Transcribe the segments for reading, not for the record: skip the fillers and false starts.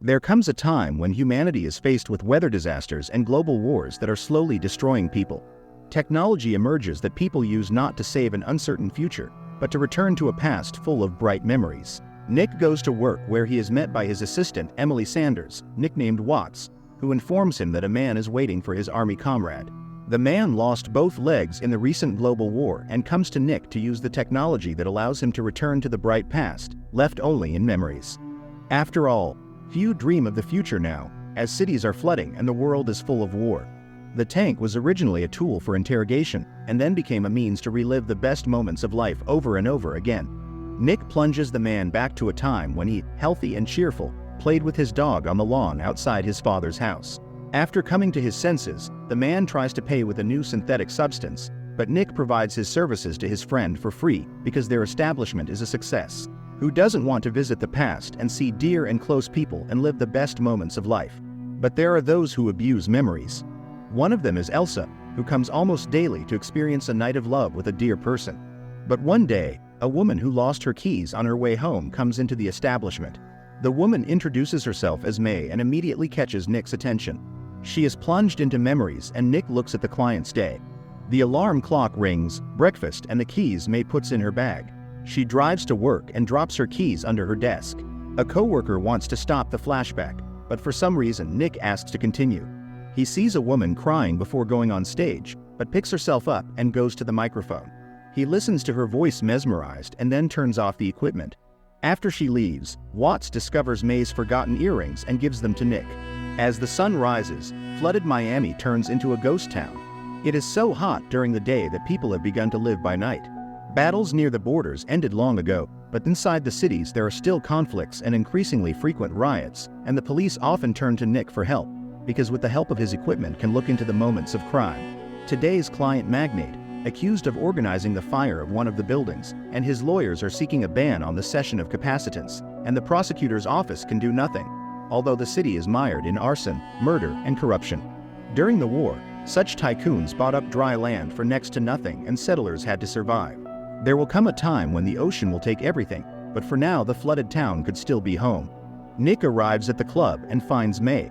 There comes a time when humanity is faced with weather disasters and global wars that are slowly destroying people. Technology emerges that people use not to save an uncertain future, but to return to a past full of bright memories. Nick goes to work where he is met by his assistant, Emily Sanders, nicknamed Watts, who informs him that a man is waiting for his army comrade. The man lost both legs in the recent global war and comes to Nick to use the technology that allows him to return to the bright past, left only in memories. After all, few dream of the future now, as cities are flooding and the world is full of war. The tank was originally a tool for interrogation, and then became a means to relive the best moments of life over and over again. Nick plunges the man back to a time when he, healthy and cheerful, played with his dog on the lawn outside his father's house. After coming to his senses, the man tries to pay with a new synthetic substance, but Nick provides his services to his friend for free because their establishment is a success. Who doesn't want to visit the past and see dear and close people and live the best moments of life? But there are those who abuse memories. One of them is Elsa, who comes almost daily to experience a night of love with a dear person. But one day, a woman who lost her keys on her way home comes into the establishment. The woman introduces herself as May and immediately catches Nick's attention. She is plunged into memories and Nick looks at the client's day. The alarm clock rings, breakfast, and the keys May puts in her bag. She drives to work and drops her keys under her desk. A coworker wants to stop the flashback, but for some reason Nick asks to continue. He sees a woman crying before going on stage, but picks herself up and goes to the microphone. He listens to her voice mesmerized and then turns off the equipment. After she leaves, Watts discovers May's forgotten earrings and gives them to Nick. As the sun rises, flooded Miami turns into a ghost town. It is so hot during the day that people have begun to live by night. Battles near the borders ended long ago, but inside the cities there are still conflicts and increasingly frequent riots, and the police often turn to Nick for help, because with the help of his equipment can look into the moments of crime. Today's client magnate, accused of organizing the fire of one of the buildings, and his lawyers are seeking a ban on the cession of capacitance, and the prosecutor's office can do nothing, although the city is mired in arson, murder, and corruption. During the war, such tycoons bought up dry land for next to nothing and settlers had to survive. There will come a time when the ocean will take everything, but for now the flooded town could still be home. Nick arrives at the club and finds May.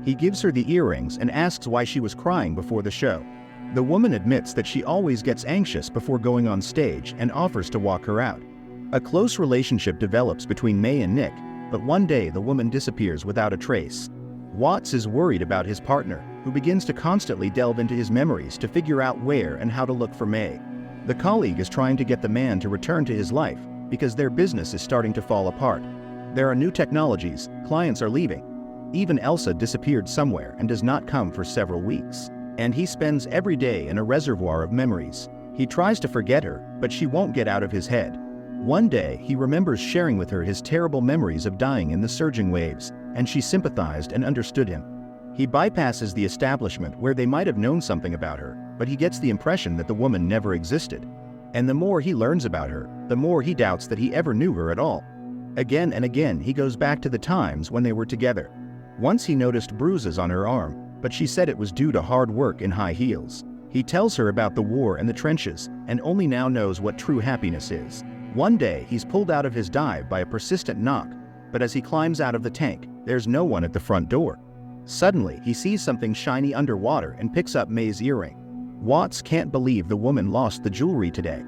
He gives her the earrings and asks why she was crying before the show. The woman admits that she always gets anxious before going on stage and offers to walk her out. A close relationship develops between May and Nick, but one day the woman disappears without a trace. Watts is worried about his partner, who begins to constantly delve into his memories to figure out where and how to look for May. The colleague is trying to get the man to return to his life because their business is starting to fall apart. There are new technologies, clients are leaving. Even Elsa disappeared somewhere and does not come for several weeks. And he spends every day in a reservoir of memories. He tries to forget her, but she won't get out of his head. One day, he remembers sharing with her his terrible memories of dying in the surging waves, and she sympathized and understood him. He bypasses the establishment where they might have known something about her, but he gets the impression that the woman never existed. And the more he learns about her, the more he doubts that he ever knew her at all. Again and again, he goes back to the times when they were together. Once he noticed bruises on her arm, but she said it was due to hard work in high heels. He tells her about the war and the trenches, and only now knows what true happiness is. One day, he's pulled out of his dive by a persistent knock, but as he climbs out of the tank, there's no one at the front door. Suddenly, he sees something shiny underwater and picks up May's earring. Watts can't believe the woman lost the jewelry today.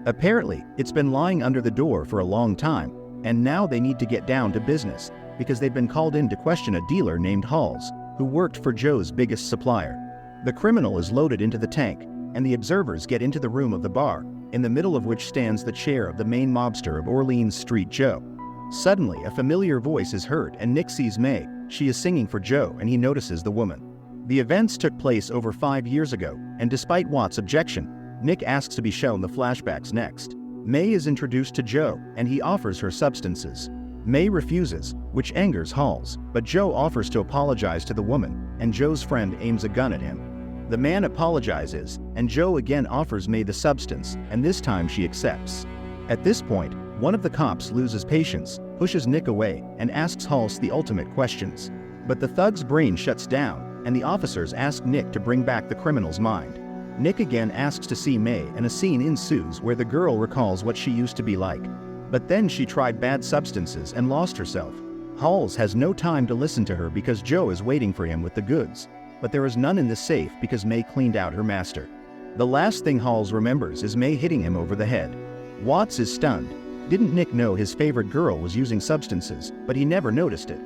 Apparently, it's been lying under the door for a long time, and now they need to get down to business, because they've been called in to question a dealer named Halls, who worked for Joe's biggest supplier. The criminal is loaded into the tank, and the observers get into the room of the bar, in the middle of which stands the chair of the main mobster of Orleans Street, Joe. Suddenly, a familiar voice is heard and Nick sees May. She is singing for Joe and he notices the woman. The events took place over 5 years ago, and despite Watt's objection, Nick asks to be shown the flashbacks next. May is introduced to Joe, and he offers her substances. May refuses, which angers Halls, but Joe offers to apologize to the woman, and Joe's friend aims a gun at him. The man apologizes, and Joe again offers May the substance, and this time she accepts. At this point, one of the cops loses patience, pushes Nick away, and asks Halls the ultimate questions. But the thug's brain shuts down, and the officers ask Nick to bring back the criminal's mind. Nick again asks to see May, and a scene ensues where the girl recalls what she used to be like. But then she tried bad substances and lost herself. Halls has no time to listen to her because Joe is waiting for him with the goods, but there is none in the safe because May cleaned out her master. The last thing Halls remembers is May hitting him over the head. Watts is stunned. Didn't Nick know his favorite girl was using substances, but he never noticed it.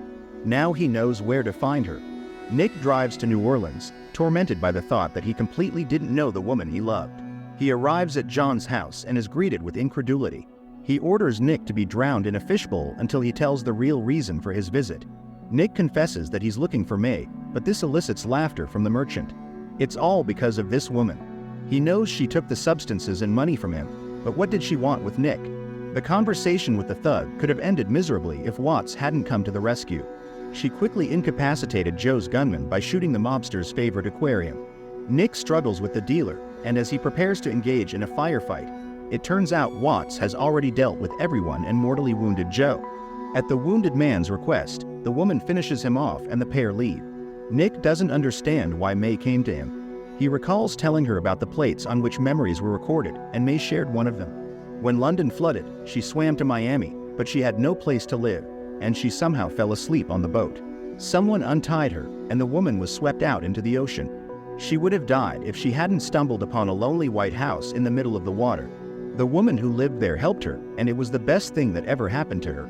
Now he knows where to find her. Nick drives to New Orleans, tormented by the thought that he completely didn't know the woman he loved. He arrives at John's house and is greeted with incredulity. He orders Nick to be drowned in a fishbowl until he tells the real reason for his visit. Nick confesses that he's looking for May, but this elicits laughter from the merchant. It's all because of this woman. He knows she took the substances and money from him, but what did she want with Nick? The conversation with the thug could have ended miserably if Watts hadn't come to the rescue. She quickly incapacitated Joe's gunman by shooting the mobster's favorite aquarium. Nick struggles with the dealer, and as he prepares to engage in a firefight, it turns out Watts has already dealt with everyone and mortally wounded Joe. At the wounded man's request, the woman finishes him off and the pair leave. Nick doesn't understand why May came to him. He recalls telling her about the plates on which memories were recorded, and May shared one of them. When London flooded, she swam to Miami, but she had no place to live, and she somehow fell asleep on the boat. Someone untied her, and the woman was swept out into the ocean. She would have died if she hadn't stumbled upon a lonely white house in the middle of the water. The woman who lived there helped her, and it was the best thing that ever happened to her.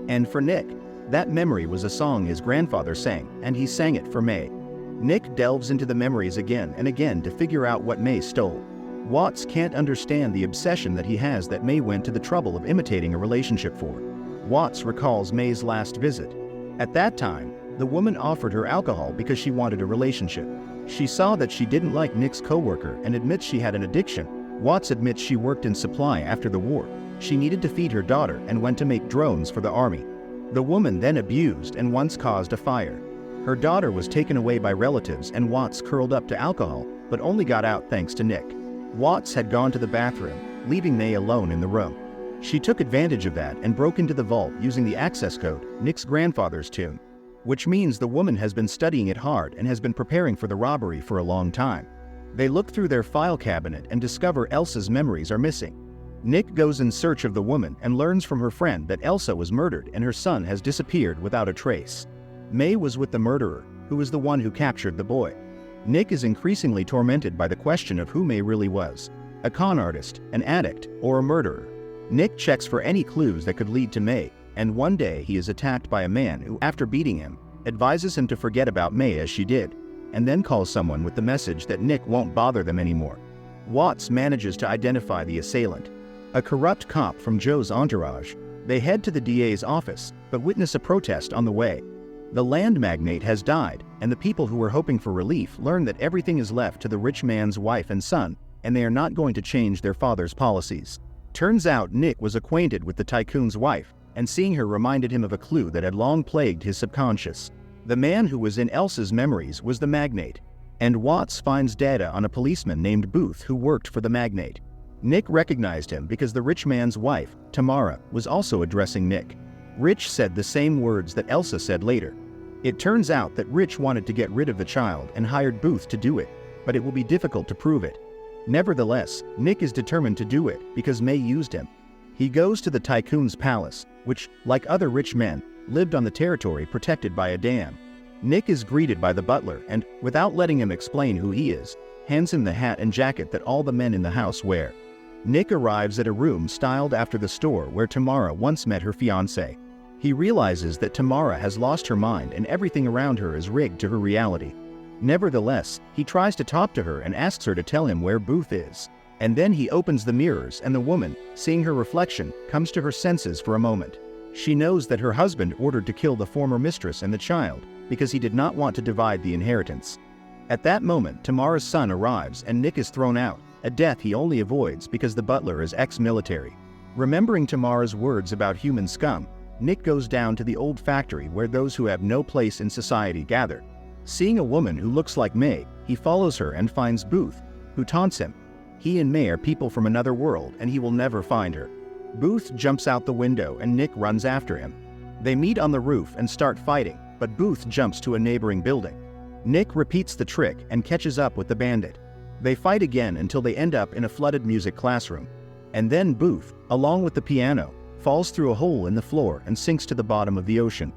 And for Nick, that memory was a song his grandfather sang, and he sang it for May. Nick delves into the memories again and again to figure out what May stole. Watts can't understand the obsession that he has that May went to the trouble of imitating a relationship for. Watts recalls May's last visit. At that time, the woman offered her alcohol because she wanted a relationship. She saw that she didn't like Nick's coworker and admits she had an addiction. Watts admits she worked in supply after the war. She needed to feed her daughter and went to make drones for the army. The woman then abused and once caused a fire. Her daughter was taken away by relatives and Watts curled up to alcohol, but only got out thanks to Nick. Watts had gone to the bathroom, leaving May alone in the room. She took advantage of that and broke into the vault using the access code, Nick's grandfather's tune, which means the woman has been studying it hard and has been preparing for the robbery for a long time. They look through their file cabinet and discover Elsa's memories are missing. Nick goes in search of the woman and learns from her friend that Elsa was murdered and her son has disappeared without a trace. May was with the murderer, who was the one who captured the boy. Nick is increasingly tormented by the question of who May really was, a con artist, an addict, or a murderer. Nick checks for any clues that could lead to May, and one day he is attacked by a man who, after beating him, advises him to forget about May as she did, and then calls someone with the message that Nick won't bother them anymore. Watts manages to identify the assailant, a corrupt cop from Joe's entourage. They head to the DA's office, but witness a protest on the way. The land magnate has died, and the people who were hoping for relief learn that everything is left to the rich man's wife and son, and they are not going to change their father's policies. Turns out Nick was acquainted with the tycoon's wife, and seeing her reminded him of a clue that had long plagued his subconscious. The man who was in Elsa's memories was the magnate, and Watts finds data on a policeman named Booth who worked for the magnate. Nick recognized him because the rich man's wife, Tamara, was also addressing Nick. Rich said the same words that Elsa said later. It turns out that Rich wanted to get rid of the child and hired Booth to do it, but it will be difficult to prove it. Nevertheless, Nick is determined to do it because May used him. He goes to the tycoon's palace, which, like other rich men, lived on the territory protected by a dam. Nick is greeted by the butler and, without letting him explain who he is, hands him the hat and jacket that all the men in the house wear. Nick arrives at a room styled after the store where Tamara once met her fiancé. He realizes that Tamara has lost her mind and everything around her is rigged to her reality. Nevertheless, he tries to talk to her and asks her to tell him where Booth is. And then he opens the mirrors and the woman, seeing her reflection, comes to her senses for a moment. She knows that her husband ordered to kill the former mistress and the child because he did not want to divide the inheritance. At that moment, Tamara's son arrives and Nick is thrown out, a death he only avoids because the butler is ex-military. Remembering Tamara's words about human scum, Nick goes down to the old factory where those who have no place in society gather. Seeing a woman who looks like May, he follows her and finds Booth, who taunts him. He and May are people from another world and he will never find her. Booth jumps out the window and Nick runs after him. They meet on the roof and start fighting, but Booth jumps to a neighboring building. Nick repeats the trick and catches up with the bandit. They fight again until they end up in a flooded music classroom. And then Booth, along with the piano, falls through a hole in the floor and sinks to the bottom of the ocean.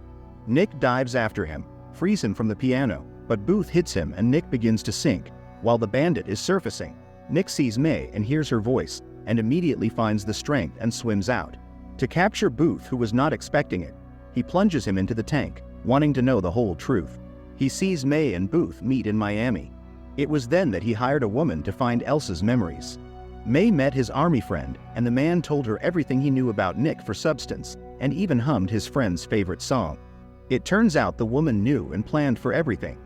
Nick dives after him, frees him from the piano, but Booth hits him and Nick begins to sink. While the bandit is surfacing, Nick sees May and hears her voice, and immediately finds the strength and swims out. To capture Booth, who was not expecting it, he plunges him into the tank, wanting to know the whole truth. He sees May and Booth meet in Miami. It was then that he hired a woman to find Elsa's memories. May met his army friend, and the man told her everything he knew about Nick for substance, and even hummed his friend's favorite song. It turns out the woman knew and planned for everything.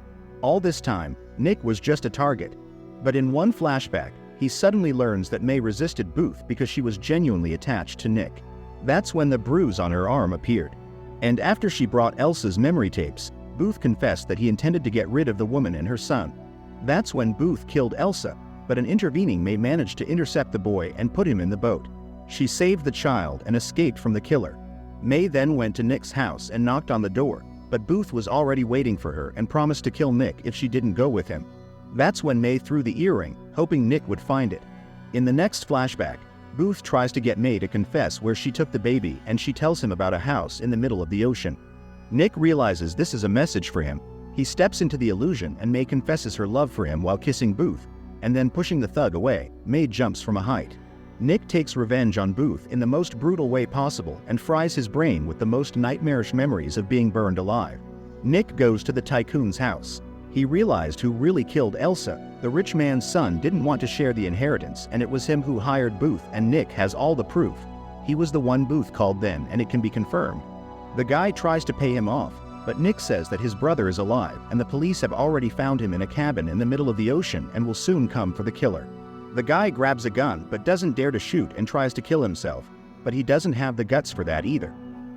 All this time, Nick was just a target. But in one flashback, he suddenly learns that May resisted Booth because she was genuinely attached to Nick. That's when the bruise on her arm appeared. And after she brought Elsa's memory tapes, Booth confessed that he intended to get rid of the woman and her son. That's when Booth killed Elsa, but an intervening May managed to intercept the boy and put him in the boat. She saved the child and escaped from the killer. May then went to Nick's house and knocked on the door, but Booth was already waiting for her and promised to kill Nick if she didn't go with him. That's when May threw the earring, hoping Nick would find it. In the next flashback, Booth tries to get May to confess where she took the baby, and she tells him about a house in the middle of the ocean. Nick realizes this is a message for him. He steps into the illusion and May confesses her love for him while kissing Booth, and then pushing the thug away, May jumps from a height. Nick takes revenge on Booth in the most brutal way possible and fries his brain with the most nightmarish memories of being burned alive. Nick goes to the tycoon's house. He realized who really killed Elsa. The rich man's son didn't want to share the inheritance, and it was him who hired Booth, and Nick has all the proof. He was the one Booth called then, and it can be confirmed. The guy tries to pay him off, but Nick says that his brother is alive, and the police have already found him in a cabin in the middle of the ocean and will soon come for the killer. The guy grabs a gun but doesn't dare to shoot and tries to kill himself, but he doesn't have the guts for that either.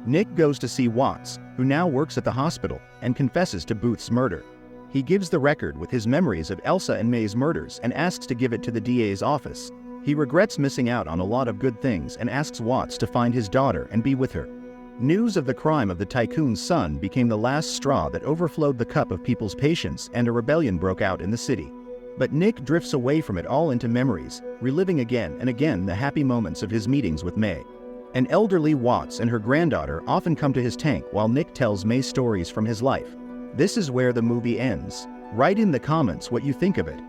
Nick goes to see Watts, who now works at the hospital, and confesses to Booth's murder. He gives the record with his memories of Elsa and May's murders and asks to give it to the DA's office. He regrets missing out on a lot of good things and asks Watts to find his daughter and be with her. News of the crime of the tycoon's son became the last straw that overflowed the cup of people's patience, and a rebellion broke out in the city. But Nick drifts away from it all into memories, reliving again and again the happy moments of his meetings with May. An elderly Watts and her granddaughter often come to his tank while Nick tells May stories from his life. This is where the movie ends. Write in the comments what you think of it.